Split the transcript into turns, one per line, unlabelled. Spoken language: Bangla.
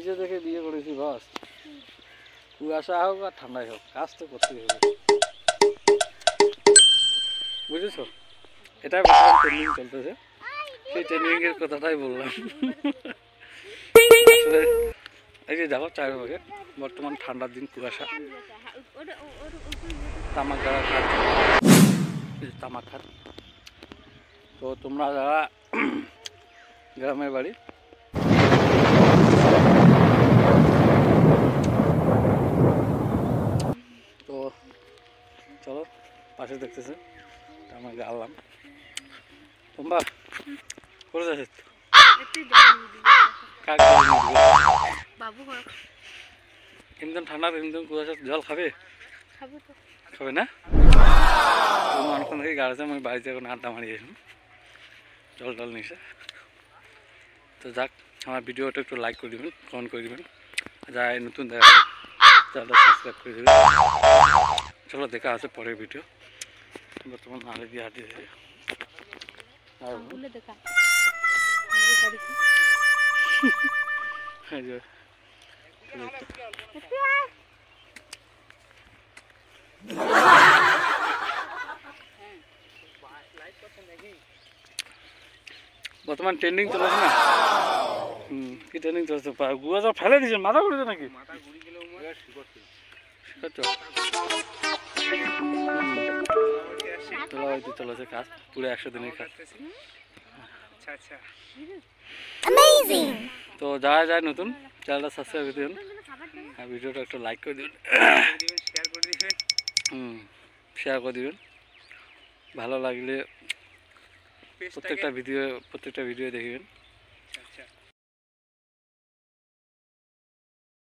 নিজে দেখে বিয়ে করেছি বস, কুয়াশা হোক আর ঠান্ডাই হোক, কাজ তো করতেই হবে, বুঝেছো? এটাই বর্তমান ট্রেনিং চলতেছে, সেই ট্রেনিং এর কথাটাই বললাম। আসলে এই যে দেখো চারিপাশে বর্তমান ঠান্ডার দিন, কুয়াশা, তামাক যারা খাচ্ছে, তামাক খাত। তো তোমরা যারা গ্রামের বাড়ি, তো চলো পাশে দেখতেছে আমরা গেলাম। তোমরা করে যাচ্ছ এমনি ঠান্ডা, এমনি কুয়াশা, জল খাবে? খাবে না? অনেকক্ষণ থেকে গাড়িতে আমি বাড়িতে এখন আড্ডা মারিয়েছিলাম, জল টল নিছে। তো যাক, আমার ভিডিওটা একটু লাইক করে দেবেন, কমেন্ট করে দেবেন, যারা নতুন দেখা চ্যানেলটা সাবস্ক্রাইব করে দেবেন। চলো দেখা আছে পরের ভিডিও। বর্তমান নালে দিয়ে হাঁটিয়ে বর্তমান ট্রেন্ডিং চলেছে না? কি ট্রেনিং চলছে? গুয়া যা ফেলে দিয়েছেন, মাথা ঘুরেছে নাকি? চলেছে কাজ, পুরো 100 দিনের কাজ। তো যারা যায় নতুন, চ্যানেলটা সাবস্ক্রাইব করে দেবেন আর ভিডিওটা একটু লাইক করে দেবেন, শেয়ার করে দেবেন। ভালো লাগলে প্রত্যেকটা ভিডিও দেখবেন।